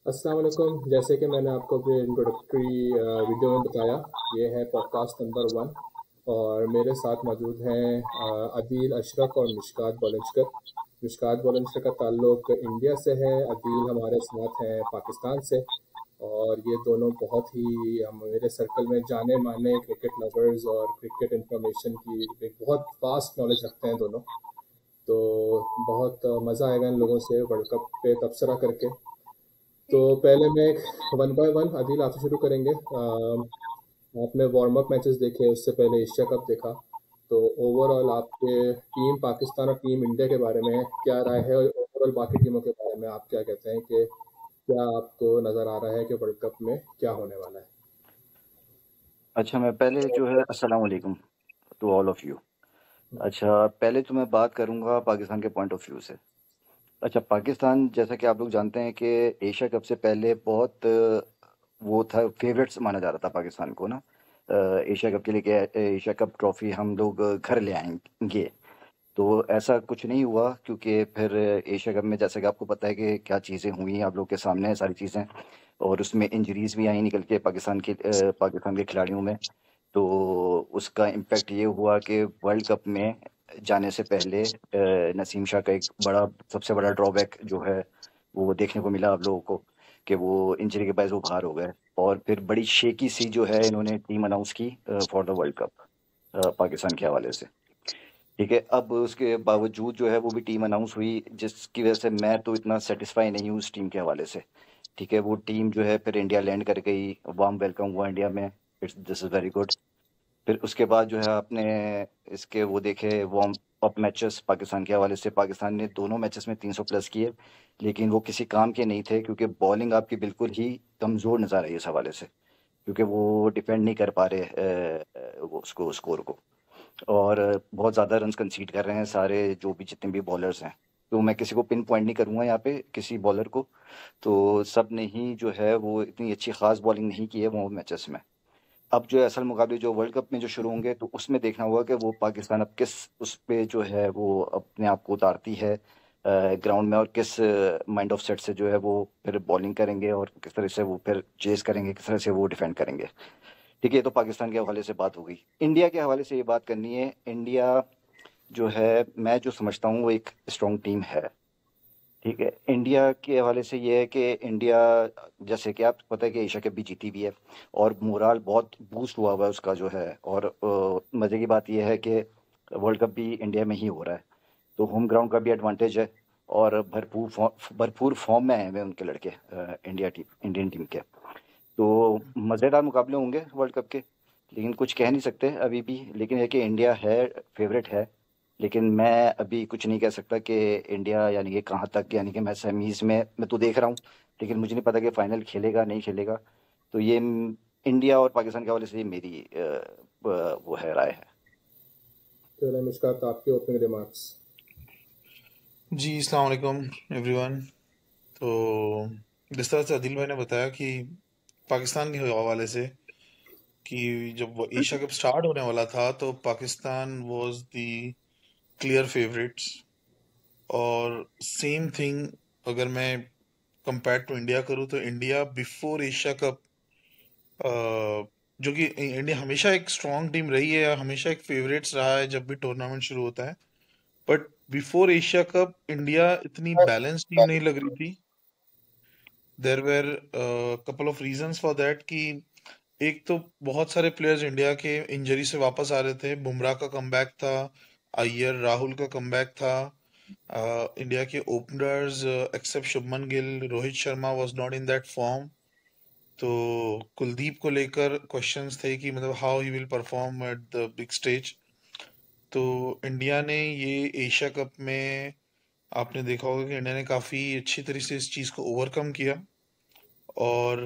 अस्सलाम वालेकुम। जैसे कि मैंने आपको अपने इंट्रोडक्टरी वीडियो में बताया, ये है पॉडकास्ट नंबर 1। और मेरे साथ मौजूद हैं अदील अशरफ और मिशकात बलंचकर। मिशकात बलंचकर का ताल्लुक इंडिया से है, अदील हमारे साथ हैं पाकिस्तान से। और ये दोनों बहुत ही मेरे सर्कल में जाने माने क्रिकेट लवर्स और क्रिकेट इन्फॉर्मेशन की एक बहुत फास्ट नॉलेज रखते हैं दोनों। तो बहुत मज़ा आएगा इन लोगों से वर्ल्ड कप पे तबसरा करके। तो पहले मैं वन बाय वन अदील आपसे शुरू करेंगे। आपने वार्म अप मैचेस देखे, उससे पहले एशिया कप देखा। तो ओवरऑल आपके टीम पाकिस्तान और टीम इंडिया के बारे में क्या राय है, और ओवरऑल बाकी टीमों के बारे में आप क्या कहते हैं कि क्या आपको नज़र आ रहा है कि वर्ल्ड कप में क्या होने वाला है? अच्छा, मैं पहले जो है अस्सलाम वालेकुम टू ऑल ऑफ यू। अच्छा, पहले तो मैं बात करूंगा पाकिस्तान के पॉइंट ऑफ व्यू से। अच्छा, पाकिस्तान जैसा कि आप लोग जानते हैं कि एशिया कप से पहले बहुत वो था, फेवरेट्स माना जा रहा था पाकिस्तान को ना। एशिया कप के लिए कि एशिया कप ट्रॉफी हम लोग घर ले आएंगे। तो ऐसा कुछ नहीं हुआ, क्योंकि फिर एशिया कप में जैसे कि आपको पता है कि क्या चीज़ें हुई, आप लोग के सामने है सारी चीज़ें। और उसमें इंजरीज भी आई निकल के पाकिस्तान के खिलाड़ियों में। तो उसका इम्पैक्ट ये हुआ कि वर्ल्ड कप में जाने से पहले नसीम शाह का एक सबसे बड़ा ड्रॉबैक जो है वो देखने को मिला आप लोगों को, कि वो इंजरी के बाद वो बाहर हो गए। और फिर बड़ी शेकी सी जो है इन्होंने टीम अनाउंस की for the world cup Pakistan के हवाले से। ठीक है, अब उसके बावजूद जो है वो भी टीम अनाउंस हुई, जिसकी वजह से मैं तो इतना सेटिस्फाई नहीं हूँ उस टीम के हवाले से। ठीक है, वो टीम जो है फिर इंडिया लैंड कर गई, वार्म वेलकम हुआ इंडिया में। It's this is very good. फिर उसके बाद जो है आपने इसके वो देखे वार्म अप मैचेस पाकिस्तान के हवाले से। पाकिस्तान ने दोनों मैचेस में 300 प्लस किए, लेकिन वो किसी काम के नहीं थे, क्योंकि बॉलिंग आपकी बिल्कुल ही कमज़ोर नज़र आई इस हवाले से। क्योंकि वो डिफेंड नहीं कर पा रहे वो उसको स्कोर को। और बहुत ज़्यादा रन्स कंसीड कर रहे हैं सारे जो भी जितने भी बॉलर्स हैं। तो मैं किसी को पिन पॉइंट नहीं करूंगा यहाँ पे किसी बॉलर को। तो सब ने ही जो है वो इतनी अच्छी खास बॉलिंग नहीं की है वो मैचेस में। अब जो है असल मुकाबले जो वर्ल्ड कप में जो शुरू होंगे, तो उसमें देखना होगा कि वो पाकिस्तान अब किस उस पे जो है वो अपने आप को उतारती है ग्राउंड में, और किस माइंड ऑफ सेट से जो है वो फिर बॉलिंग करेंगे, और किस तरह से वो फिर चेस करेंगे, किस तरह से वो डिफेंड करेंगे। ठीक है, ये तो पाकिस्तान के हवाले से बात हो गई। इंडिया के हवाले से ये बात करनी है। इंडिया जो है, मैं जो समझता हूँ वो एक स्ट्रॉन्ग टीम है। ठीक है, इंडिया के हवाले से ये है कि इंडिया, जैसे कि आपको पता है कि एशिया कप भी जीती भी है, और मोराल बहुत बूस्ट हुआ हुआ है उसका जो है। और मज़े की बात यह है कि वर्ल्ड कप भी इंडिया में ही हो रहा है, तो होम ग्राउंड का भी एडवांटेज है। और भरपूर फॉर्म में आए हुए हैं उनके लड़के, इंडियन टीम के। तो मज़ेदार मुकाबले होंगे वर्ल्ड कप के, लेकिन कुछ कह नहीं सकते अभी भी। लेकिन है कि इंडिया है, फेवरेट है। लेकिन मैं अभी कुछ नहीं कह सकता कि इंडिया यानी कि कहाँ तक, यानी कि मैं सेमीज में मैं तो देख रहा हूँ, लेकिन मुझे नहीं पता कि फाइनल खेलेगा नहीं खेलेगा। तो ये इंडिया और पाकिस्तान के हवाले से ये मेरी वो है, राय है। तो मुश्कात, आपके ओपनिंग रिमार्क्स। जी अस्सलाम वालेकुम एवरीवन। तो जिस तरह से आदिल भाई ने बताया कि पाकिस्तान के हवाले से कि जब वो एशिया कप स्टार्ट होने वाला था तो Pakistan was the clear favourites. और सेम थिंग अगर मैं कंपेयर टू इंडिया करूँ तो इंडिया बिफोर एशिया कप, जो कि इंडिया हमेशा एक स्ट्रॉन्ग टीम रही है या हमेशा एक फेवरेट्स रहा है जब भी टूर्नामेंट शुरू होता है। But before Asia cup India इतनी बैलेंस टीम नहीं लग रही थी। There were couple of reasons for that कि एक तो बहुत सारे प्लेयर्स इंडिया के इंजरी से वापस आ रहे थे। बुमराह का कमबैक था, अय्यर राहुल का कमबैक था। इंडिया के openers except Shubman Gill, Rohit Sharma was not in that form. तो कुलदीप को लेकर क्वेश्चंस थे कि मतलब how he will perform at the big stage. तो इंडिया ने ये एशिया कप में आपने देखा होगा कि इंडिया ने काफी अच्छी तरह से इस चीज को ओवरकम किया। और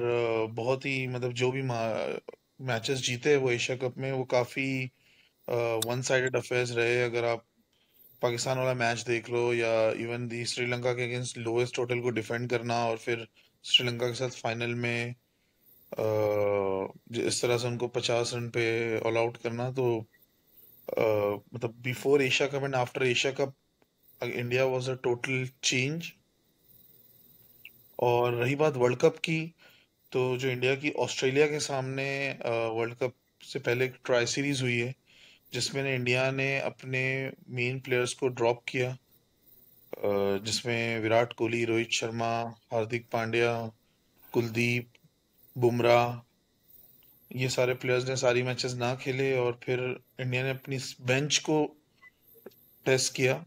बहुत ही मतलब जो भी मैचेस जीते वो एशिया कप में वो काफी वन साइडेड अफेयर्स रहे। अगर आप पाकिस्तान वाला मैच देख लो या इवन दी श्रीलंका के अगेंस्ट लोएस्ट टोटल को डिफेंड करना और फिर श्रीलंका के साथ फाइनल में इस तरह से उनको 50 रन पे ऑल आउट करना। तो मतलब before Asia cup and after Asia cup India was a total change. और रही बात वर्ल्ड कप की, तो जो इंडिया की ऑस्ट्रेलिया के सामने वर्ल्ड कप से पहले एक ट्राई सीरीज हुई है, जिसमें इंडिया ने अपने मेन प्लेयर्स को ड्रॉप किया, जिसमें विराट कोहली, रोहित शर्मा, हार्दिक पांड्या, कुलदीप, बुमराह, ये सारे प्लेयर्स ने सारी मैचेस ना खेले, और फिर इंडिया ने अपनी बेंच को टेस्ट किया,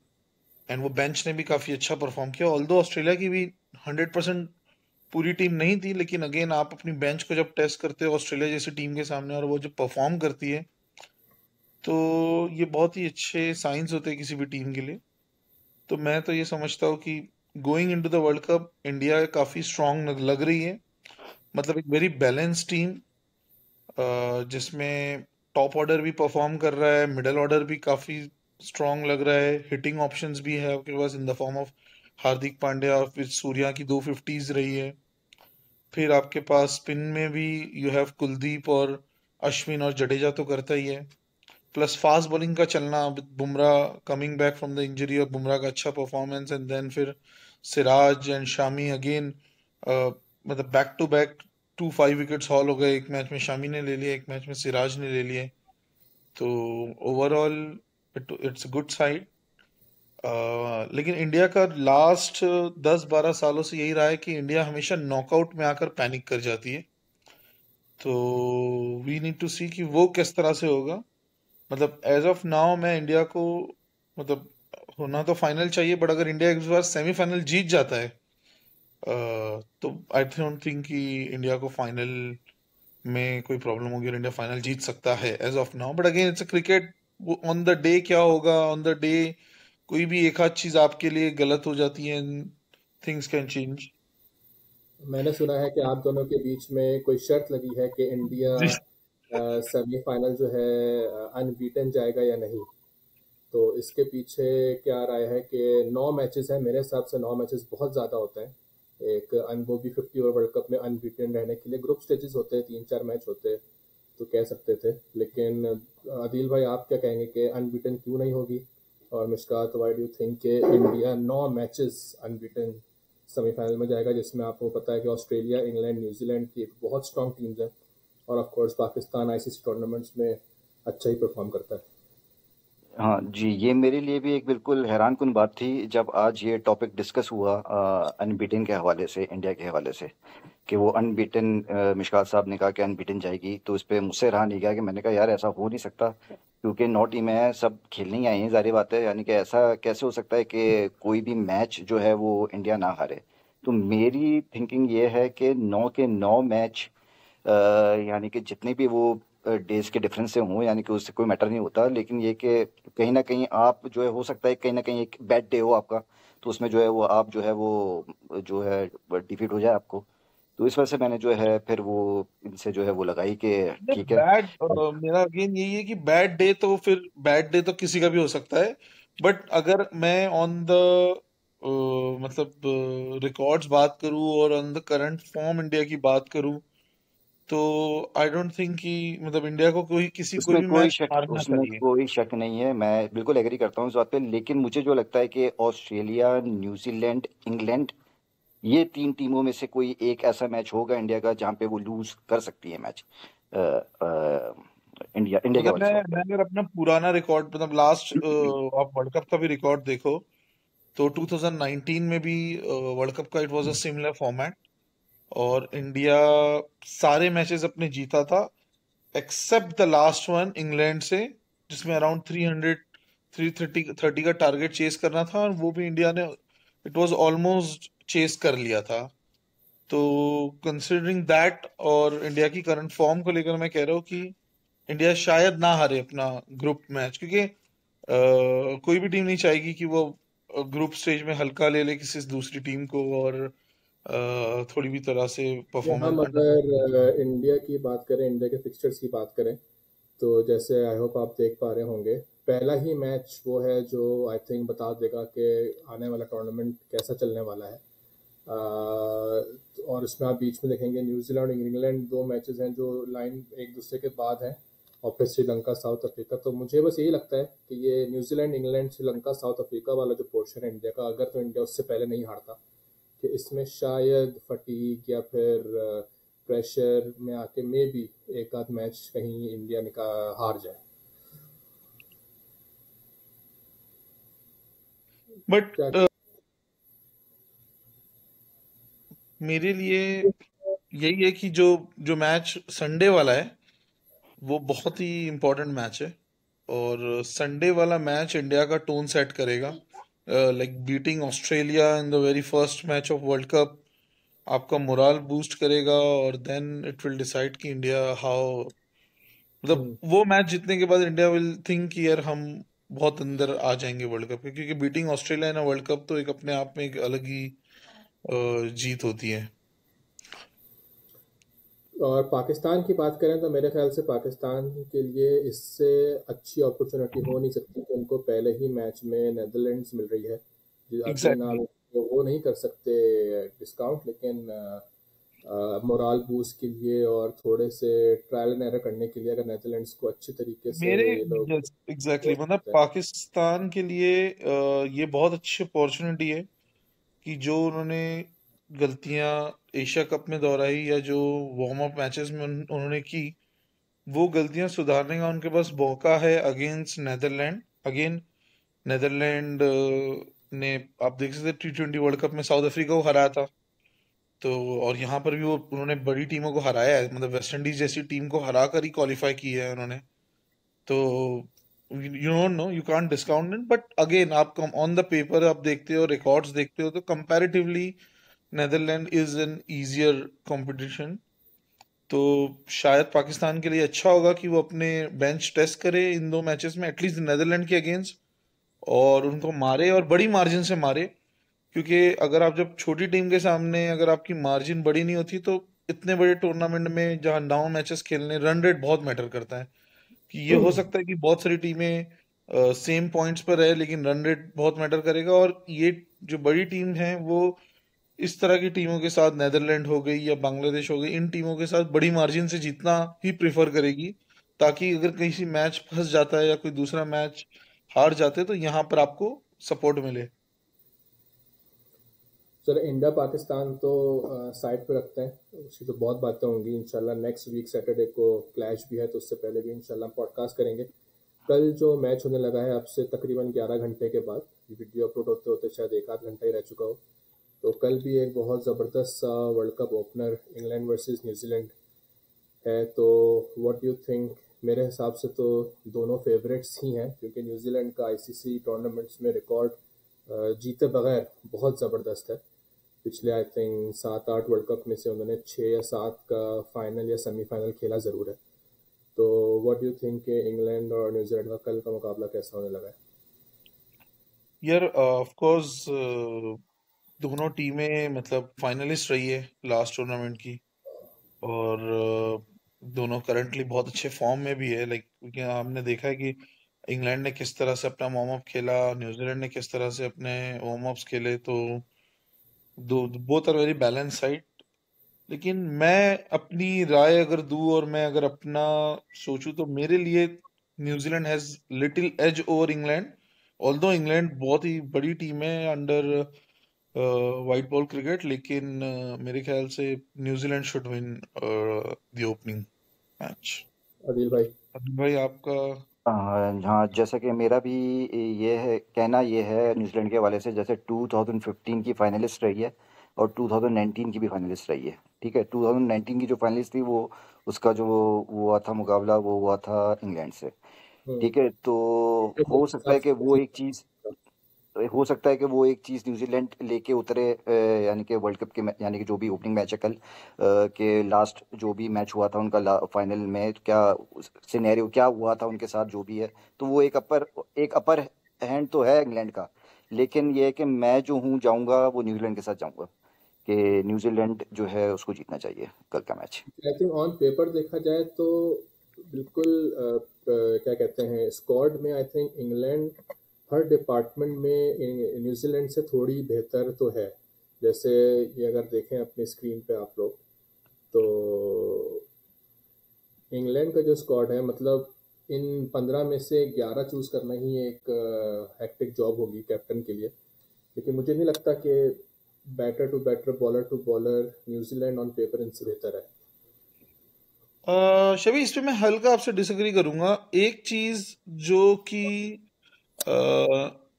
एंड वो बेंच ने भी काफी अच्छा परफॉर्म किया। ऑल्दो ऑस्ट्रेलिया की भी 100% पूरी टीम नहीं थी, लेकिन अगेन आप अपनी बेंच को जब टेस्ट करते हो ऑस्ट्रेलिया जैसी टीम के सामने, और वो जब परफॉर्म करती है, तो ये बहुत ही अच्छे साइंस होते हैं किसी भी टीम के लिए। तो मैं तो ये समझता हूँ कि going into the world cup India काफी स्ट्रांग लग रही है। मतलब एक वेरी बैलेंस टीम, जिसमें टॉप ऑर्डर भी परफॉर्म कर रहा है, मिडिल ऑर्डर भी काफी स्ट्रांग लग रहा है, हिटिंग ऑप्शंस भी है आपके पास in the form of Hardik Pandya, और फिर सूर्या की 250s रही है। फिर आपके पास स्पिन में भी यू हैव कुलदीप और अश्विन, और जडेजा तो करता ही है, प्लस फास्ट बॉलिंग का चलना, Bumrah coming back from the injury, और बुमराह का अच्छा परफॉर्मेंस, एंड देन फिर सिराज एंड शामी अगेन, मतलब back to back 2 5 wickets haul हो गए, एक मैच में शामी ने ले लिए, एक मैच में सिराज ने ले लिए। तो ओवरऑल इट्स गुड साइड। लेकिन इंडिया का लास्ट 10 12 सालों से यही रहा है कि इंडिया हमेशा नॉकआउट में आकर पैनिक कर जाती है। तो वी नीड टू सी कि वो किस तरह से होगा। मतलब एज ऑफ नाउ मैं इंडिया को, मतलब होना तो फाइनल चाहिए, बट अगर इंडिया इस बार सेमीफाइनल जीत जाता है, तो आई डोंट थिंक कि इंडिया को फाइनल में कोई प्रॉब्लम होगी, और इंडिया फाइनल जीत सकता है as of now. But again it's a cricket, on the day क्या होगा, ऑन द डे कोई भी एक आध चीज आपके लिए गलत हो जाती है, थिंग्स कैन चेंज। मैंने सुना है कि आप दोनों के बीच में कोई शर्त लगी है कि इंडिया जी। सेमीफाइनल जो है अनबीटन जाएगा या नहीं। तो इसके पीछे क्या राय है कि 9 मैचेस हैं, मेरे हिसाब से 9 मैचेस बहुत ज़्यादा होते हैं। एक अनबोबी 50 ओवर वर्ल्ड कप में अनबीटन रहने के लिए ग्रुप स्टेजेस होते हैं, 3 4 मैच होते हैं, तो कह सकते थे। लेकिन आदिल भाई, आप क्या कहेंगे कि अनबीटन क्यों नहीं होगी? और मिशकात, वाई डू थिंक कि इंडिया 9 मैचेस अनबीटन सेमीफाइनल में जाएगा, जिसमें आपको पता है कि ऑस्ट्रेलिया, इंग्लैंड, न्यूजीलैंड की एक बहुत स्ट्रॉन्ग टीम्स हैं, और of course Pakistan ICC tournaments में अच्छा ही परफॉर्म करता है। हाँ जी, ये मेरे लिए भी एक बिल्कुल हैरान कुन बात थी जब आज ये टॉपिक डिस्कस हुआ अनबीटन के हवाले से, इंडिया के हवाले से, कि वो अनबीटन, मिशकात साहब ने कहा कि अनबीटन जाएगी, तो इस पे मुझसे रहा नहीं गया कि मैंने कहा यार ऐसा हो नहीं सकता, क्योंकि 9 टीम है, सब खेलने ही आई हैं, जारी बात है, यानी कि ऐसा कैसे हो सकता है कि कोई भी मैच जो है वो इंडिया ना हारे। तो मेरी थिंकिंग ये है कि 9 के 9 मैच, यानी कि जितने भी वो डेज के डिफरेंस से हों, यानी कि उससे कोई मैटर नहीं होता, लेकिन ये कि कहीं ना कहीं आप जो है, हो सकता है कहीं ना कहीं एक बैड डे हो आपका, तो उसमें जो है वो आप जो है वो जो है डिफीट हो जाए आपको। तो इस वजह से मैंने जो है फिर वो इनसे जो है वो लगाई कि ठीक है। बैड, मेरा अगेन यही है कि बैड डे तो फिर बैड डे तो किसी का भी हो सकता है। बट अगर मैं ऑन द मतलब रिकॉर्ड्स बात करूं, और on the current form India की बात करूं, तो आई डोंट थिंक कि मतलब इंडिया को कोई उसमें भी कोई मैच शक हारना उसमें चाहिए। कोई शक नहीं है, मैं बिल्कुल एग्री करता हूँ इस बात पे, लेकिन मुझे जो लगता है कि ऑस्ट्रेलिया, न्यूजीलैंड, इंग्लैंड, ये 3 टीमों में से कोई एक ऐसा मैच होगा इंडिया का जहाँ पे वो लूज कर सकती है मैच। इंडिया इंडिया के मतलब हवाले से बात मैं करें। अगर अपना पुराना रिकॉर्ड, मतलब लास्ट आप वर्ल्ड कप का भी रिकॉर्ड देखो, तो 2019 में भी वर्ल्ड कप का it was a similar format, और इंडिया सारे मैचेस अपने जीता था, except the last one England से, जिसमें अराउंड 330 का टारगेट चेस करना था, और वो भी इंडिया ने इट वाज ऑलमोस्ट चेस कर लिया था। तो कंसिडरिंग दैट और इंडिया की करंट फॉर्म को लेकर मैं कह रहा हूँ कि इंडिया शायद ना हारे अपना ग्रुप मैच, क्योंकि कोई भी टीम नहीं चाहेगी कि वो ग्रुप स्टेज में हल्का ले ले किसी दूसरी टीम को, और थोड़ी भी तरह से ये परफॉर्मेंस हम अंडर। अगर इंडिया की बात करें, इंडिया के फिक्सचर्स की बात करें, तो जैसे आई होप आप देख पा रहे होंगे, पहला ही मैच वो है जो आई थिंक बता देगा कि आने वाला टूर्नामेंट कैसा चलने वाला है। और इसमें आप बीच में देखेंगे न्यूजीलैंड और इंग्लैंड, 2 मैचेस हैं जो लाइन एक दूसरे के बाद हैं, और फिर श्रीलंका, साउथ अफ्रीका। तो मुझे बस यही लगता है कि ये New Zealand, England, Sri Lanka, south Africa वाला जो पोर्शन है इंडिया का, अगर तो इंडिया उससे पहले नहीं हारता, कि इसमें शायद फटीग या फिर प्रेशर में आके मे भी एक आध मैच कहीं इंडिया हार जाए। बट क्या मेरे लिए यही है कि जो जो मैच संडे वाला है वो बहुत ही इम्पोर्टेंट मैच है, और संडे वाला मैच इंडिया का टोन सेट करेगा। Like beating Australia in the very first match of world cup आपका मोराल बूस्ट करेगा, और देन इट विल डिसाइड कि इंडिया हाउ, मतलब हम्म, वो मैच जीतने के बाद इंडिया विल थिंक कि यार हम बहुत अंदर आ जाएंगे वर्ल्ड कप के, क्योंकि beating Australia in world cup तो एक अपने आप में एक अलग ही जीत होती है। और पाकिस्तान की बात करें तो मेरे ख्याल से पाकिस्तान के लिए इससे अच्छी अपॉर्चुनिटी हो नहीं सकती कि उनको पहले ही मैच में नेदरलैंड्स मिल रही है। Again exactly. आप वो नहीं कर सकते डिस्काउंट, लेकिन मोराल बूस्ट के लिए और थोड़े से ट्रायल एंड एरर करने के लिए अगर नेदरलैंड्स को अच्छी तरीके से मेरे ये लोग यस एग्जैक्टली, हो मतलब सकते हैं। पाकिस्तान के लिए ये बहुत अच्छी अपॉर्चुनिटी है कि जो उन्होंने गलतियां एशिया कप में दोहराई या जो वार्म अप मैचेस में उन्होंने की, वो गलतियां सुधारने का उनके पास मौका है अगेंस्ट नेदरलैंड। अगेन नेदरलैंड ने, आप देख सकते T20 वर्ल्ड कप में साउथ अफ्रीका को हराया था। तो और यहाँ पर भी वो उन्होंने बड़ी टीमों को हराया है, मतलब वेस्ट इंडीज जैसी टीम को हरा कर ही क्वालिफाई किया है उन्होंने। तो you don't know, you can't discount it, but again आप ऑन द पेपर आप देखते हो, रिकॉर्ड्स देखते हो, तो comparatively Netherland is an easier competition. तो शायद पाकिस्तान के लिए अच्छा होगा कि वो अपने बेंच टेस्ट करे इन दो मैचेस में, एटलीस्ट नेदरलैंड के अगेंस्ट, और उनको मारे और बड़ी मार्जिन से मारे। क्योंकि अगर आप जब छोटी टीम के सामने अगर आपकी मार्जिन बड़ी नहीं होती, तो इतने बड़े टूर्नामेंट में जहां 9 मैचेस खेलने, रन रेट बहुत मैटर करता है। कि ये हो सकता है कि बहुत सारी टीमें सेम पॉइंट्स पर रहे, लेकिन रन रेट बहुत मैटर करेगा, और ये जो बड़ी टीम है वो इस तरह की टीमों के साथ, नेदरलैंड हो गई या बांग्लादेश हो गई, इन टीमों के साथ बड़ी मार्जिन से जीतना ही प्रेफर करेगी, ताकि अगर किसी मैच फंस जाता है या कोई दूसरा मैच हार जाते हैं तो यहाँ पर आपको सपोर्ट मिले। चलो इंडिया पाकिस्तान तो साइड पे रखते हैं, उसकी तो बहुत बातें होंगी। इंशाल्लाह नेक्स्ट वीक सैटरडे को क्लैश भी है, तो उससे पहले भी इंशाल्लाह हम पॉडकास्ट करेंगे। कल जो मैच होने लगा है आपसे तकरीबन 11 घंटे के बाद, ये वीडियो अपलोड होते होते शायद एक आध घंटा ही रह चुका हो, तो कल भी एक बहुत ज़बरदस्त सा world cup opener England versus New Zealand है। तो व्हाट डू यू थिंक? मेरे हिसाब से तो दोनों फेवरेट्स ही हैं, क्योंकि न्यूजीलैंड का आईसीसी टूर्नामेंट्स में रिकॉर्ड जीते बगैर बहुत ज़बरदस्त है। पिछले आई थिंक 7-8 वर्ल्ड कप में से उन्होंने 6 या 7 का फाइनल या सेमीफाइनल खेला ज़रूर है। तो व्हाट डू यू थिंक कि इंग्लैंड और न्यूजीलैंड का कल का मुकाबला कैसा होने लगा है? यार ऑफ कोर्स दोनों टीमें मतलब फाइनलिस्ट रही है लास्ट टूर्नामेंट की, और दोनों करंटली बहुत अच्छे फॉर्म में भी है। लाइक क्योंकि हमने देखा है कि इंग्लैंड ने किस तरह से अपना वार्म अप खेला, न्यूजीलैंड ने किस तरह से अपने वार्म अप्स खेले, तो दो both are very balance side. लेकिन मैं अपनी राय अगर दूं और मैं अगर अपना सोचूं, तो मेरे लिए New Zealand has little edge over England. Although England बहुत ही बड़ी टीम है अंडर वाइट बॉल क्रिकेट, लेकिन मेरे ख्याल से New Zealand should win the opening match. Adil भाई। अभी भाई आपका। हाँ, जैसा कि मेरा भी ये है, कहना ये है न्यूजीलैंड के हवाले से, जैसे 2015 की फाइनलिस्ट रही है और 2019 की भी फाइनलिस्ट रही है। ठीक है, 2019 की जो फाइनलिस्ट थी वो, उसका जो वो हुआ था मुकाबला, वो हुआ था इंग्लैंड से। हम्म। ठीक है, तो तो मेरे हो सकता हिसाब है कि से वो एक चीज़, न्यूजीलैंड लेके उतरे, यानी कि वर्ल्ड कप के यानी कि जो भी ओपनिंग मैच है कल, के लास्ट जो भी मैच हुआ था उनका फाइनल में, क्या सिनेरियो क्या हुआ था उनके साथ जो भी है, तो वो एक अपर हैंड तो है इंग्लैंड का। लेकिन ये है कि मैं जो हूँ जाऊँगा वो न्यूजीलैंड के साथ जाऊँगा, कि न्यूजीलैंड जो है उसको जीतना चाहिए कल का match. I think on paper देखा जाए तो बिल्कुल क्या कहते हैं, स्क्वाड में I think England her department में न्यूजीलैंड से थोड़ी बेहतर तो है। जैसे ये अगर देखें अपनी स्क्रीन पे आप लोग, तो इंग्लैंड का जो स्क्वाड है, मतलब इन 15 में से 11 चूज करना ही एक हेक्टिक जॉब होगी कैप्टन के लिए। लेकिन मुझे नहीं लगता कि batter to batter, bowler to bowler, New Zealand on paper इनसे बेहतर है? शबी, इस पे मैं हल्का आपसे डिसएग्री करूंगा। एक चीज जो कि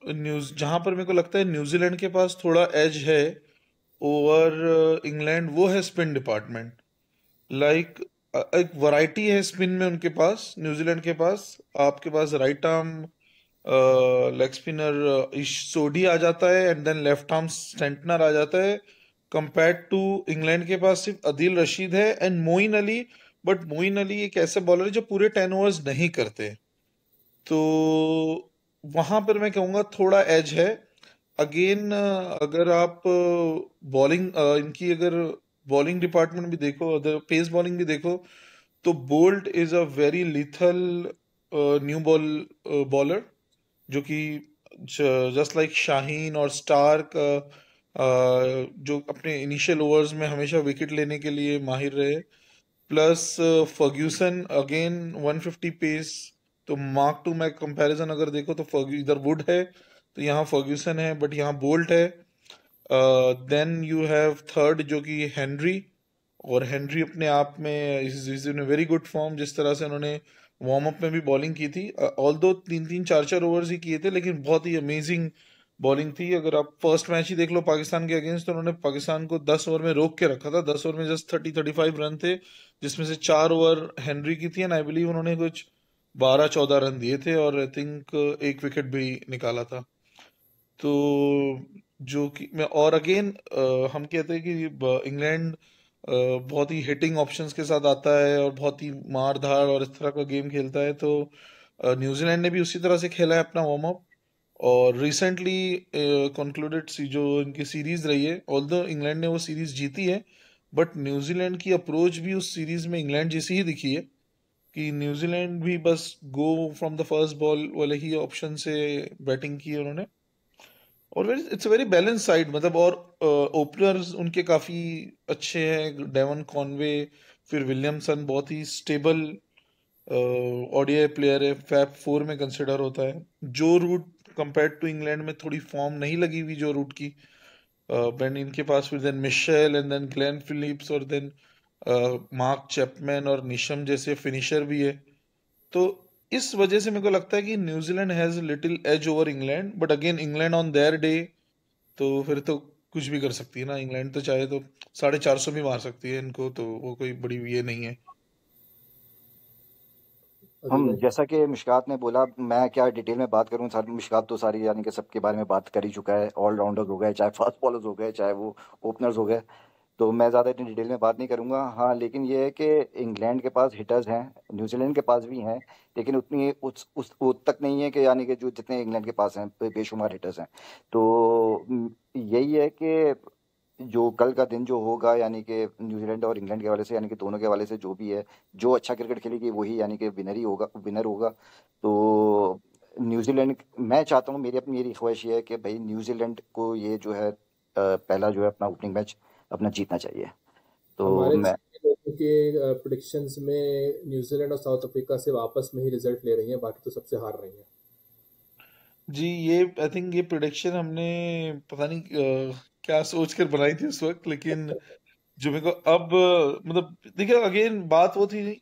न्यूज जहां पर मेरे को लगता है न्यूजीलैंड के पास थोड़ा एज है ओवर इंग्लैंड, वो है स्पिन डिपार्टमेंट। लाइक एक वैरायटी है स्पिन में उनके पास, न्यूजीलैंड के पास। आपके पास right arm leg spinner Sodhi आ जाता है, and then left arm Santner आ जाता है। कंपेयर टू इंग्लैंड के पास सिर्फ अदील रशीद है एंड मोइन अली। बट मोइन अली एक ऐसे बॉलर है जो पूरे 10 ओवर्स नहीं करते, तो वहां पर मैं कहूंगा थोड़ा एज है। अगेन अगर आप बॉलिंग इनकी अगर बॉलिंग डिपार्टमेंट भी देखो, अगर पेस बॉलिंग भी देखो, तो bolt is a very lethal new ball bowler, जो कि जस्ट लाइक शाहीन और स्टार्क, जो अपने इनिशियल ओवर्स में हमेशा विकेट लेने के लिए माहिर रहे। Plus Ferguson again 150 pace. तो मार्क टू मैक कंपैरिजन अगर देखो तो इधर वुड है, तो यहाँ फर्ग्यूसन है, बट यहाँ बोल्ट है। देन यू हैव थर्ड जो कि हेनरी, और हेनरी अपने आप में is in very good form. जिस तरह से उन्होंने वार्म अप में भी बॉलिंग की थी, ऑल दो 3-3 4-4 ओवर्स ही किए थे, लेकिन बहुत ही अमेजिंग बॉलिंग थी। अगर आप फर्स्ट मैच ही देख लो पाकिस्तान के अगेंस्ट, तो उन्होंने पाकिस्तान को 10 ओवर में रोक के रखा था। 10 ओवर में जस्ट 30-35 रन थे, जिसमें से 4 ओवर हेनरी की थी, एंड आई बिलीव उन्होंने कुछ 12-14 रन दिए थे, और आई थिंक एक विकेट भी निकाला था। तो जो कि मैं, और अगेन हम कहते हैं कि इंग्लैंड बहुत ही हिटिंग ऑप्शंस के साथ आता है और बहुत ही मार धाड़ और इस तरह का गेम खेलता है। तो न्यूजीलैंड ने भी उसी तरह से खेला है अपना वार्म अप, और रिसेंटली कंक्लूडेड जो इनकी सीरीज रही है, ऑल्दो इंग्लैंड ने वो सीरीज जीती है, बट न्यूजीलैंड की अप्रोच भी उस सीरीज में इंग्लैंड जैसी ही दिखी है, कि न्यूजीलैंड भी बस go from the first ball वाले ही ऑप्शन से बैटिंग की है उन्होंने। और it's a very balance side, मतलब, और ओपनर्स उनके काफी अच्छे हैं। डेवन कॉनवे, फिर विलियमसन बहुत ही स्टेबल ओडीआई प्लेयर है, फैब 4 में कंसिडर होता है। जो रूट कंपेयर टू इंग्लैंड में थोड़ी फॉर्म नहीं लगी हुई जो रूट की, बट इनके पास फिर then Mitchell and then Glenn Phillips और देन मार्क चैपमैन और निशम जैसे फिनिशर भी है। तो इस वजह से मेरे को लगता है कि New Zealand has little edge over England, but again England on their day, तो फिर तो कुछ भी कर सकती है ना इंग्लैंड, तो चाहे तो 450 भी मार सकती है इनको, तो वो कोई बड़ी ये नहीं है। अदिल भाई? जैसा कि मिशकात ने बोला, मैं क्या डिटेल में बात करूं। सारी मिशकात तो सारी यानी कि सबके बारे में बात कर ही चुका है। ऑलराउंडर हो गए, चाहे फास्ट बॉलर्स हो गए, चाहे वो ओपनर्स हो गए, तो मैं ज़्यादा इतनी डिटेल में बात नहीं करूंगा। हाँ, लेकिन ये है कि इंग्लैंड के पास हिटर्स हैं, न्यूजीलैंड के पास भी हैं, लेकिन उतनी उस तक नहीं है कि यानी कि जो जितने इंग्लैंड के पास हैं, बेशुमार हिटर्स हैं। तो यही है कि जो कल का दिन जो होगा, यानी कि न्यूजीलैंड और इंग्लैंड के हवाले से, यानी कि दोनों के हवाले से जो भी है, जो अच्छा क्रिकेट खेलेगी वही यानी कि विनर ही होगा, विनर होगा। तो न्यूजीलैंड, मैं चाहता हूँ, मेरी ख्वाहिश ये है कि भाई न्यूजीलैंड को ये जो है पहला जो है अपना ओपनिंग मैच अपना जीतना चाहिए। तो हमारे मैं लोगों के प्रिडिक्शंस में न्यूजीलैंड और साउथ अफ्रीका से आपस में ही रिजल्ट ले रही हैं, बाकी तो सबसे हार रही हैं। जी, ये आई थिंक ये प्रिडिक्शन हमने पता नहीं क्या सोच कर बनाई थी उस वक्त, लेकिन जो मेरे को अब मतलब देखिए, अगेन बात वो थी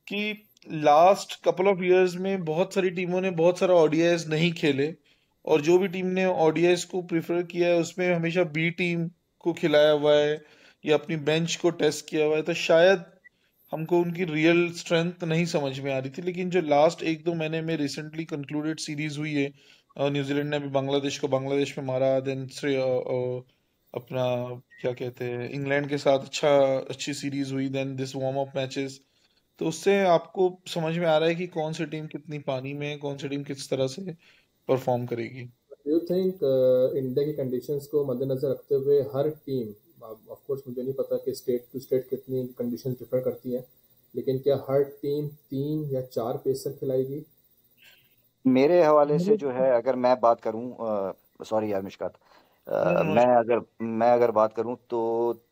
कि लास्ट कपल ऑफ इयर्स में बहुत सारी टीमों ने बहुत सारा ओडीआईस नहीं खेले, और जो भी टीम ने ओडीआईस को प्रिफर किया है उसमें हमेशा बी टीम को खिलाया हुआ है या अपनी बेंच को टेस्ट किया हुआ है, तो शायद हमको उनकी रियल स्ट्रेंथ नहीं समझ में आ रही थी। लेकिन जो लास्ट 1-2 महीने में रिसेंटली कंक्लूडेड सीरीज हुई है, न्यूजीलैंड ने अभी बांग्लादेश को बांग्लादेश में मारा, देन अपना क्या कहते हैं इंग्लैंड के साथ अच्छी सीरीज हुई, then this warm up matches, तो उससे आपको समझ में आ रहा है कि कौन सी टीम कितनी पानी में है, कौन सी टीम किस तरह से परफॉर्म करेगी। डू यू थिंक इंडिया की कंडीशंस को मद्देनजर रखते हुए हर टीम, ऑफ कोर्स मुझे नहीं पता कि स्टेट टू स्टेट कितनी कंडीशंस डिफर करती हैं, लेकिन क्या हर टीम 3 या 4 पेसर खिलाएगी? मेरे हवाले से जो है, अगर मैं बात करूं, सॉरी यार मिशकात, नो नो नो। मैं अगर बात करूं तो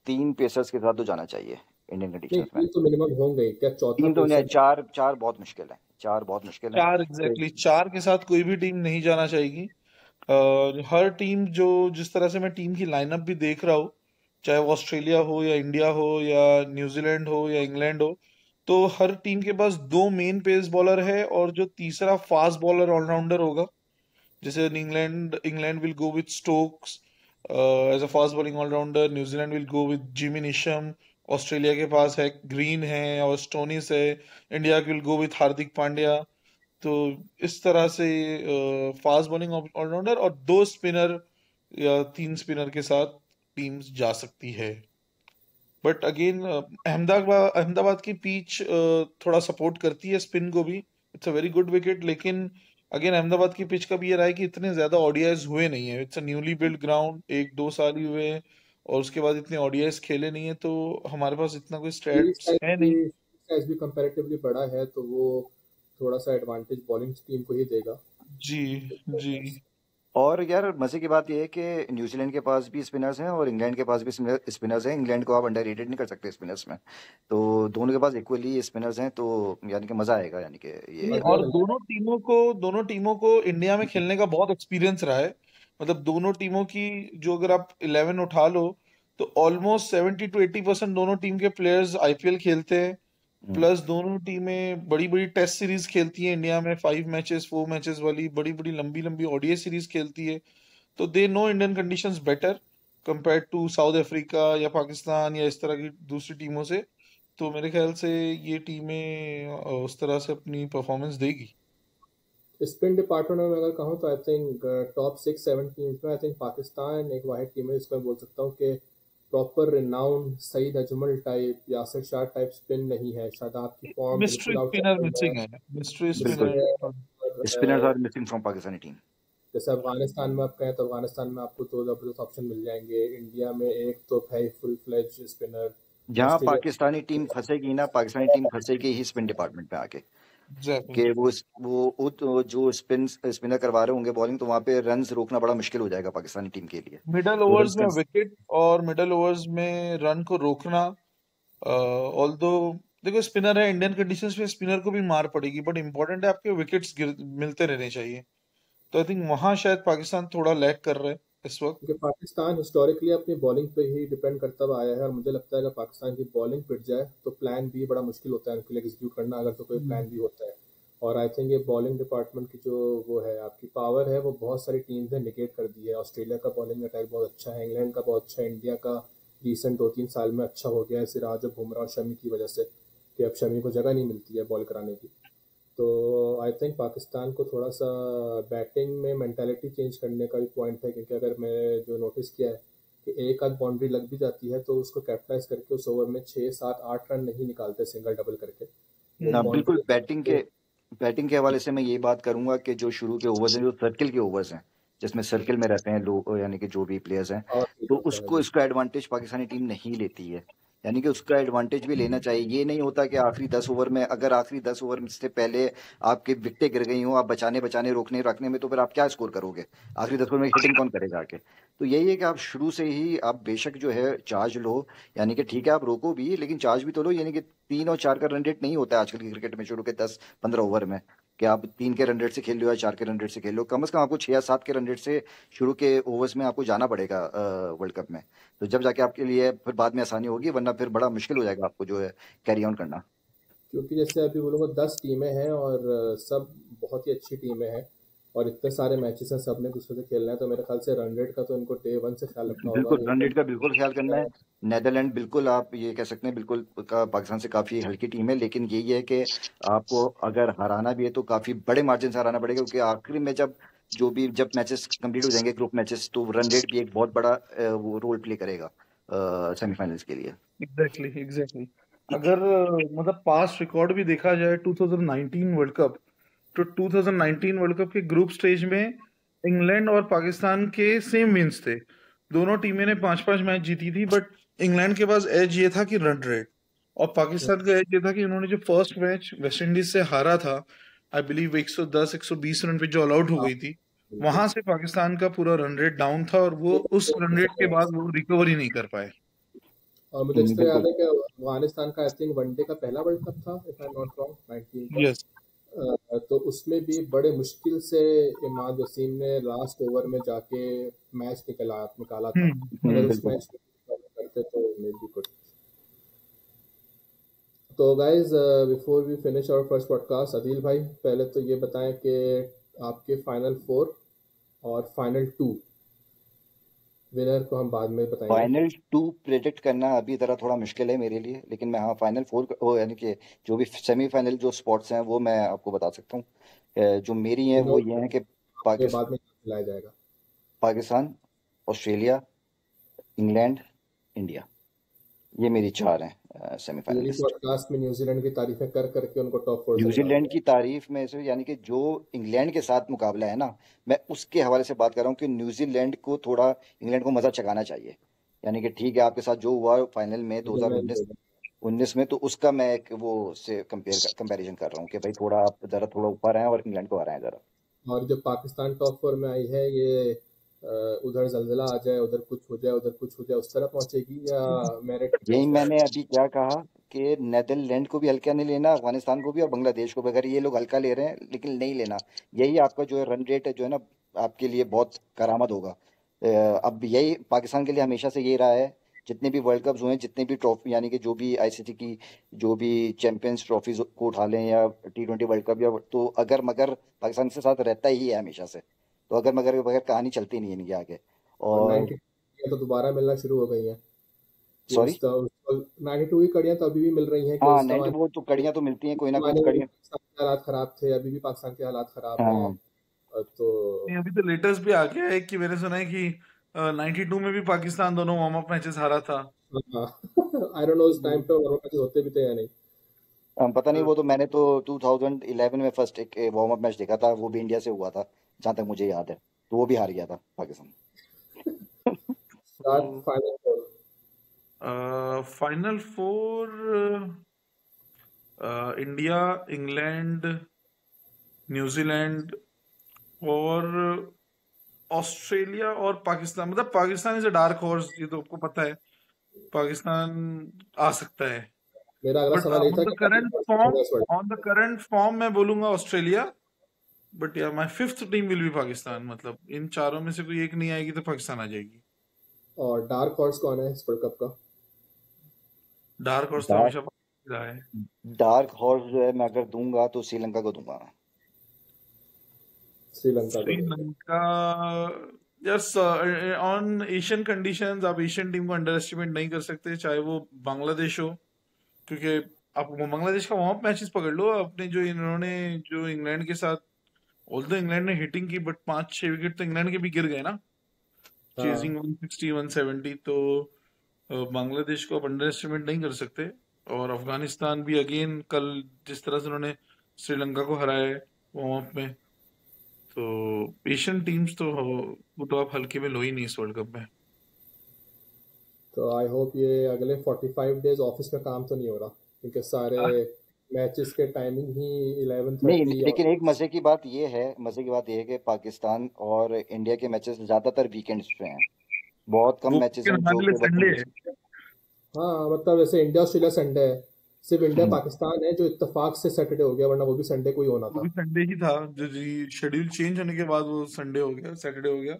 3 पेसर्स के साथ तो जाना चाहिए इंडियन नहीं, कंडीशंस में। 3 तो मिनिमम होंगे, क्या चौथा 3 तो नहीं, पेसर? चार चार बहुत मुश्किल है, चार बहुत मुश्किल है। चार, एग्जैक्टली, 4 के साथ कोई भी टीम नहीं जाना चाहेगी। हर टीम जो जिस तरह से मैं टीम की लाइनअप भी देख रहा हूँ, चाहे वो ऑस्ट्रेलिया हो या इंडिया हो या न्यूजीलैंड हो या इंग्लैंड हो, तो हर टीम के पास दो मेन पेस बॉलर है और जो तीसरा फास्ट बॉलर ऑलराउंडर होगा। जैसे England England will go with Stokes as a fast bowling allrounder, New Zealand will go with Jimmy Neesham, Australia के पास है ग्रीन है और स्टोनिस है, India will go with Hardik Pandya. तो इस तरह से फास्ट बॉलिंग ऑलराउंडर और दो स्पिनर या तीन स्पिनर के साथ टीम्स जा सकती है। बट अगेन अहमदाबाद की पिच थोड़ा सपोर्ट करती है स्पिन को भी। It's a very good wicket, लेकिन अगेन अहमदाबाद की पिच का भी ये रहा है कि इतने ज्यादा ओडीआईज हुए नहीं है। It's a newly build ground, एक दो साल ही हुए हैं और उसके बाद इतने ओडीआईज खेले नहीं है, तो हमारे पास इतना कोई सीरीज स्टैट्स साइज है भी नहीं। साइज भी कंपैरेटिवली बड़ा है, तो वो थोड़ा सा एडवांटेज बॉलिंग टीम को ही देगा। जी जी। और यार मजे की बात यह है कि न्यूजीलैंड के पास भी स्पिनर्स हैं और इंग्लैंड के पास भी स्पिनर्स हैं। इंग्लैंड को आप अंडररेटेड नहीं कर सकते स्पिनर्स में, तो दोनों के पास इक्वली स्पिनर्स हैं, तो यानी कि मजा आएगा, यानी कि नहीं, ये और अगर दोनों टीमों को इंडिया में खेलने का बहुत एक्सपीरियंस रहा है। मतलब दोनों टीमों की जो अगर आप 11 उठा लो, तो ऑलमोस्ट 70 to 80% दोनों टीम के प्लेयर्स आईपीएल खेलते हैं। हम्म, प्लस दोनों टीमें बड़ी बड़ी टेस्ट सीरीज खेलती हैं इंडिया में, 5 मैचेस 4 मैचेस वाली बड़ी बड़ी लंबी लंबी ओडीआई सीरीज खेलती है। तो they know Indian conditions better compare to South Africa या पाकिस्तान या इस तरह की दूसरी टीमों से। तो मेरे ख्याल से ये टीमें उस तरह से अपनी परफॉर्मेंस देगी। स्पिन डिपार्टमेंट में अगर कहूँ तो आई थिंक टॉप 6-7 टीम्स में आई थिंक पाकिस्तान एक वाहिद टीम है जिसको मैं बोल सकता हूँ कि proper renowned Saeed Ajmal type, Yasir Shah type spin नहीं है। शादाब की फॉर्म मिस्ट्री बिल्कुल स्पिनर आउटसाइड है, मिसिंग है, मिस्ट्री मिसिंग बिल्कुल। है। स्पिनर। स्पिनर्स और are missing from Pakistani team. जैसे अफगानिस्तान में आप कहें तो अफगानिस्तान में आपको दो ज़बरदस्त ऑप्शन मिल जाएंगे। इंडिया में एक तो है फुल फ्लेज स्पिनर। जहां ऑस्ट्रेलिया पाकिस्तानी टीम फंसेगी ना, पाकिस्तानी टीम फंसेगी ही स्पिन डिपार्टमेंट में आके, एग्जैक्टली। कि वो जो स्पिनर करवा रहे होंगे बॉलिंग, तो वहां पे रन्स रोकना बड़ा मुश्किल हो जाएगा पाकिस्तानी टीम के लिए। मिडल तो ओवर्स रन्स में विकेट और मिडल ओवर्स में रन को रोकना। ऑल्दो देखो स्पिनर है, इंडियन कंडीशंस में स्पिनर को भी मार पड़ेगी, बट इंपॉर्टेंट है आपके विकेट्स मिलते रहने चाहिए। तो आई थिंक वहां शायद पाकिस्तान थोड़ा लैग कर रहा है इस वक्त। क्योंकि पाकिस्तान हिस्टोरिकली अपनी बॉलिंग पे ही डिपेंड करता हुआ आया है, और मुझे लगता है अगर पाकिस्तान की बॉलिंग पिट जाए तो प्लान बी बड़ा मुश्किल होता है उनके लिए एग्जीक्यूट करना, अगर तो कोई हम्म। प्लान बी होता है। और आई थिंक ये बॉलिंग डिपार्टमेंट की जो वो है आपकी पावर है, वो बहुत सारी टीम्स ने निगेट कर दी है। ऑस्ट्रेलिया का बॉलिंग अटैक बहुत अच्छा है, इंग्लैंड का बहुत अच्छा है, इंडिया का रिसेंट 2-3 साल में अच्छा हो गया है सिराज और बुमराह और शमी की वजह से, कि अब शमी को जगह नहीं मिलती है बॉल कराने की। तो आई थिंक पाकिस्तान को थोड़ा सा बैटिंग में मेंटालिटी चेंज करने का भी पॉइंट है, क्योंकि अगर मैं जो नोटिस किया है कि एक आध बाउंड्री लग भी जाती है तो उसको कैपिटलाइज करके उस ओवर में 6-7-8 रन नहीं निकालते सिंगल डबल करके। वो ना बिल्कुल। बाउंड्री बैटिंग के हवाले से मैं ये बात करूंगा कि जो शुरू के ओवर्स हैं, जो सर्किल के ओवर्स हैं, जिसमें सर्किल में रहते हैं लोग, यानी कि जो भी प्लेयर्स हैं, और ठीक तो होता है उसको जी। इसका एडवांटेज पाकिस्तानी टीम नहीं लेती है। यानी कि उसका एडवांटेज भी लेना चाहिए। ये नहीं होता कि आखिरी 10 ओवर में, अगर आखिरी 10 ओवर से पहले आपकी विकेटें गिर गई हो, आप बचाने बचाने रोकने रखने में, तो फिर आप क्या स्कोर करोगे? आखिरी 10 ओवर में हिटिंग कौन करेगा आके? तो यही है कि आप शुरू से ही आप बेशक जो है चार्ज लो, यानी कि ठीक है आप रोको भी, लेकिन चार्ज भी तो लो। यानी कि 3 और 4 का रन रेट नहीं होता है आजकल की क्रिकेट में शुरू के 10-15 ओवर में, कि आप 3 के रन रेट से खेल लो या 4 के रन रेट से खेल लो। कम से कम आपको 6 या 7 के रन रेट से शुरू के ओवर्स में आपको जाना पड़ेगा वर्ल्ड कप में। तो जब जाके आपके लिए फिर बाद में आसानी होगी, वरना फिर बड़ा मुश्किल हो जाएगा आपको जो है कैरी ऑन करना। क्योंकि जैसे अभी वो लोग 10 टीमें हैं और सब बहुत ही अच्छी टीमें हैं, और इतने सारे मैचेस हैं, सब ने दूसरे से खेलना है, तो मेरे ख्याल से रन रेट का तो इनको डे वन से ख्याल रखना होगा, बिल्कुल नहीं रन तो रेट का बिल्कुल ख्याल करना है। नेदरलैंड बिल्कुल आप ये कह सकते हैं बिल्कुल पाकिस्तान से काफी हल्की टीम है, लेकिन यही है कि आपको अगर हराना भी है तो काफी बड़े मार्जिन से हराना पड़ेगा, क्योंकि आखिरी में जब मैचेस कंप्लीट हो जाएंगे, ग्रुप मैचेस, तो रन रेट भी एक बहुत बड़ा वो रोल प्ले करेगा सेमीफाइनल्स के लिए। Exactly exactly. अगर मतलब पास्ट रिकॉर्ड भी देखा जाए 2019 वर्ल्ड कप, तो 2019 वर्ल्ड कप के ग्रुप स्टेज में इंग्लैंड और पाकिस्तान के सेम विंस थे। दोनों टीमें ने 5-5 मैच जीती थी, बट इंग्लैंड के पास एज ये था कि रन रेट, और पाकिस्तान का एज ये था कि उन्होंने जो फर्स्ट मैच वेस्ट इंडीज से हारा था, आई बिलीव 110 120 रन पे जो ऑल आउट हो हाँ गई थी, बिल्कुल। वहां से पाकिस्तान का पूरा रन रेट डाउन था और वो उस रन रेट के बाद वो रिकवर ही नहीं कर पाए। और मुझे इस तरह याद बिल्कुल। है कि अफगानिस्तान का आई थिंक वनडे का पहला वर्ल्ड कप था, if I am not wrong, 19 का। यस। तो उसमें भी बड़े मुश्किल से इमाद वसीम ने लास्ट ओवर में जाके मैच निकाला था। अगर उस बिल्कुल। मैच में करते तो मे बी गुड। तो guys, before we finish our first podcast, Adil भाई पहले तो ये बताएं कि आपके फाइनल 4 और फाइनल 2 विनर को हम बाद में बताएंगे। फाइनल 2 प्रेडिक्ट करना अभी ज़रा थोड़ा मुश्किल है मेरे लिए, लेकिन मैं हाँ फाइनल 4 वो यानी कि जो भी सेमीफाइनल जो स्पॉट्स हैं वो मैं आपको बता सकता हूँ। जो मेरी हैं वो नोट ये हैं कि ये बाद में खिलाया जाएगा। पाकिस्तान, ऑस्ट्रेलिया, इंग्लैंड, इंडिया, ये मेरी 4 हैं पूरी सेमीफाइनलिस्ट। पॉडकास्ट में न्यूजीलैंड की तारीफें कर करके उनको टॉप 4 से निकाल न्यूजीलैंड दिया। की तारीफ में से यानी कि जो इंग्लैंड के साथ मुकाबला है ना, मैं उसके हवाले से बात कर रहा हूँ कि न्यूजीलैंड को थोड़ा इंग्लैंड को मजा चखाना चाहिए। यानी कि ठीक है आपके साथ जो हुआ फाइनल में मुझे मैं 2019 में, तो उसका मैं एक वो से कंपैरिजन कर रहा हूँ कि भाई थोड़ा आप जरा थोड़ा ऊपर हैं और इंग्लैंड को हराएं जरा। और जब पाकिस्तान टॉप 4 में आई है, ये उधर जलजला आ जाए, उधर कुछ हो जाए, उधर कुछ हो जाए, उस तरह पहुंचेगी या मेरिट यही बेस्ड मैंने रहेगा? अभी क्या कहा कि नेदरलैंड को भी हल्का नहीं लेना, अफगानिस्तान को भी और बांग्लादेश को भी। अगर ये लोग हल्का ले रहे हैं लेकिन नहीं लेना, यही आपका जो है रन रेट है जो है ना, आपके लिए बहुत करामत होगा। अब यही पाकिस्तान के लिए हमेशा से ये रहा है, जितने भी वर्ल्ड कप्स हुए हैं, जितने भी ट्रॉफी यानी कि जो भी आईसीसी की जो भी चैंपियंस ट्रॉफीज को उठा लें या T20 वर्ल्ड कप, या तो अगर मगर पाकिस्तान के साथ रहता ही है हमेशा से। तो अगर मगर के बगैर कहानी चलती नहीं है इनके आगे। और और 92 तो दोबारा मिलना शुरू हो गई हैं कि सॉरी, 92 की कड़ियां तो अभी भी मिल रही हैं कि हाँ उस 90 जमाने वो तो कड़ियाँ तो मिलती हैं, कोई ना कोई तो जमाने में भी कड़ियाँ। पाकिस्तान के हालात खराब थे, अभी भी पाकिस्तान के हालात खराब हैं। हाँ तो नहीं, अभी तो लेटेस्ट भी आ गया है कि मैंने सुना है कि 92 में भी पाकिस्तान दोनों वार्म अप मैचेस हारा था। आई डोंट नो उस टाइम पे और मैचेस होते भी थे या नहीं। पता नहीं, वो तो मैंने तो 2011 में फर्स्ट एक वार्म अप मैच देखा था, वो भी इंडिया से हुआ था जहाँ तक मुझे याद है, तो वो भी हार गया था पाकिस्तान। स्टार्ट तो final 4। Final 4, India, England, New Zealand और ऑस्ट्रेलिया और पाकिस्तान। मतलब Pakistan is a dark horse, ये तो आपको पता है। पाकिस्तान आ सकता है, मेरा अगला बट सवाल यही था कि पाकिस्तान होगा इस world on the current form मैं बोलूंगा ऑस्ट्रेलिया। बट या my fifth team will be Pakistan. मतलब इन चारों में से कोई एक नहीं आएगी तो पाकिस्तान आ जाएगी। कप। और डार्क हॉर्स कौन है इस वर्ल्ड कप का? डार्क हॉर्स तो डार्क हमेशा पाकिस्तान रहा है। डार्क हॉर्स जो है मैं अगर दूंगा तो श्रीलंका को दूंगा। श्रीलंका को देंगे। Sri Lanka, yes, on Asian conditions आप एशियन टीम को अंडर एस्टिमेट नहीं कर सकते, चाहे वो बांग्लादेश हो। क्योंकि आप वो बांग्लादेश का वार्म अप मैचेस पकड़ लो अपने, जो इन्होंने जो इंग्लैंड के साथ, ऑल्दो इंग्लैंड ने हिटिंग की, बट 5-6 विकेट तो इंग्लैंड के भी गिर गए ना, हाँ, चेजिंग 160 170। तो बांग्लादेश को आप अंडर एस्टिमेट नहीं कर सकते। और अफगानिस्तान भी अगेन कल जिस तरह से उन्होंने श्रीलंका को हराया है वार्म अप में, तो एशियन टीम्स तो वो तो आप हल्के में लो ही नहीं इस वर्ल्ड कप में। तो आई होप ये अगले 45 डेज ऑफिस में काम तो नहीं हो रहा, क्योंकि सारे मैचेस के टाइमिंग ही नहीं 11:30 और लेकिन एक मजे की बात ये है कि पाकिस्तान और इंडिया के मैचेस ज्यादातर वीकेंड्स पे हैं। बहुत कम वो मैचेस weekend हैं जो हमारे लिए कि संडे वर्किंग है। डेज। हाँ, मतलब जैसे इंडिया ऑस्ट्रेलिया संडे है, सिर्फ इंडिया हम्म। पाकिस्तान है जो इत्तेफाक से सैटरडे हो गया, वरना वो भी संडे को ही होना वो भी था। संडे ही था, जो शेड्यूल चेंज होने के बाद वो संडे हो गया, सैटरडे हो गया।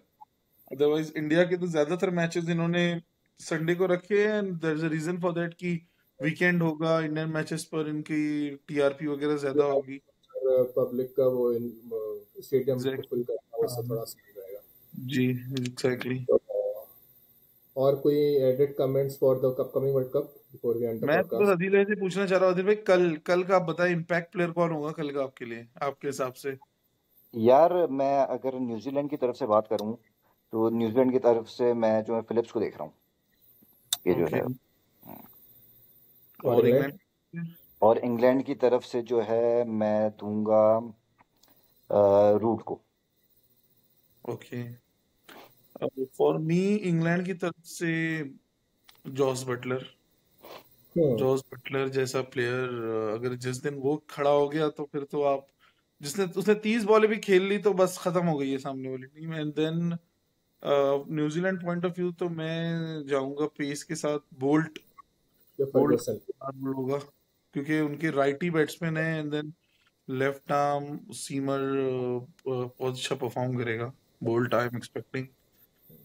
अदरवाइज इंडिया के तो ज्यादातर मैचेस इन्होंने संडे को रखे हैं, and there is a reason for that कि वीकेंड होगा, इंडियन मैचेस पर इनकी टीआरपी वगैरह ज्यादा होगी। पब्लिक का वो स्टेडियम को एग्जैक्टली। फुल करना, उससे हाँ थोड़ा सही रहेगा। जी, एग्जैक्टली। तो और कोई edit comments for the upcoming world cup before we end the मैं तो बस पॉडकास्ट? अदील भाई से पूछना चाह रहा हूँ, अदील भाई कल कल का आप बताएं, इम्पैक्ट प्लेयर कौन होगा कल का आपके लिए, आपके हिसाब से। यार मैं अगर न्यूजीलैंड की तरफ से बात करूं तो न्यूजीलैंड की तरफ से मैं जो है फिलिप्स को देख रहा हूँ, ये जो ओके। है। और और इंग्लैंड? इंग्लैंड? और इंग्लैंड की तरफ से जो है मैं दूंगा रूट को। ओके। फॉर मी इंग्लैंड की तरफ से जॉस बटलर। हम्म। जॉस बटलर जैसा प्लेयर, अगर जिस दिन वो खड़ा हो गया तो फिर तो आप, जिसने उसने 30 बॉलें भी खेल ली तो बस खत्म हो गई है सामने वाली टीम। And then New Zealand point of view तो मैं जाऊंगा पेस के साथ, बोल्ट। ये बोल्ट फर्गसन। होगा क्योंकि उनके राइटी बैट्समैन है, and then left arm seamer बहुत अच्छा परफॉर्म करेगा। बोल्ट आई एम एक्सपेक्टिंग,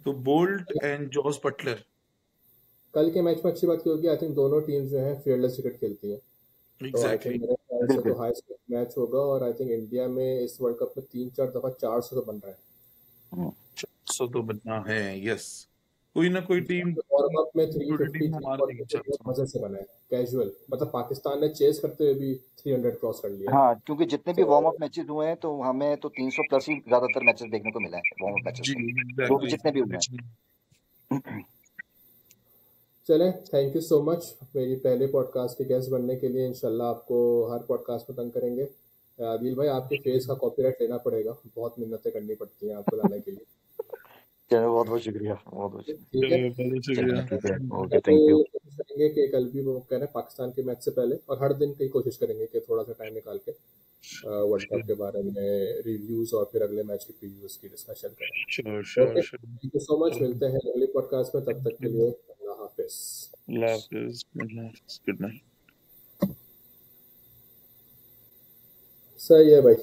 तो बोल्ट एंड जॉस बटलर। कल के मैच में अच्छी बात ये होगी, आई थिंक दोनों टीम्स जो है fearless क्रिकेट खेलती हैं, तो आई थिंक एग्जैक्टली। मेरे ख्याल से तो बिल्कुल। हाई स्कोर मैच होगा। और आई थिंक इंडिया में इस वर्ल्ड कप में 3-4 दफा 400 तो बन रहा है। हम्म, 400 तो बनना है, यस। कोई ना कोई टीम, वार्म अप में छोटी 350 टीम मार देगी 340 बहुत 400। मजे से बना है, कैजुअल। मतलब पाकिस्तान ने चेस करते हुए भी 300 क्रॉस कर लिया है। हाँ, क्योंकि जितने भी तो वार्म अप मैचेस हुए हैं तो हमें तो 300 प्लस ही ज्यादातर मैचेस देखने को मिला है, वार्म अप मैचेस जी, तो जो भी एग्जैक्टली जितने भी हुए एग्जैक्टली। हैं। चलें, थैंक यू सो मच मेरी पहले पॉडकास्ट के गेस्ट बनने के लिए। इंशाल्लाह आपको हर पॉडकास्ट में तंग करेंगे। आदिल भाई, आपके फेस का कॉपीराइट लेना पड़ेगा, बहुत मिन्नतें करनी पड़ती हैं आपको लाने के लिए। चलो, बहुत बहुत शुक्रिया, बहुत बहुत शुक्रिया। ठीक है। बहुत चलिए, शुक्रिया। ठीक है, ओके, कल थैंक यू। कोशिश करेंगे कि कल भी वो कह रहे हैं पाकिस्तान के मैच से पहले, और हर दिन की कोशिश करेंगे कि थोड़ा सा टाइम निकाल के वर्ल्ड कप के बारे में रिव्यूज और फिर अगले मैच के प्रीव्यूज की डिस्कशन करें। Sure sure okay, sure. Thank you so much. मिलते हैं अगले पॉडकास्ट में, तब तक के लिए अल्लाह हाफिज। अल्लाह हाफिज, गुड नाइट। सही है भाई।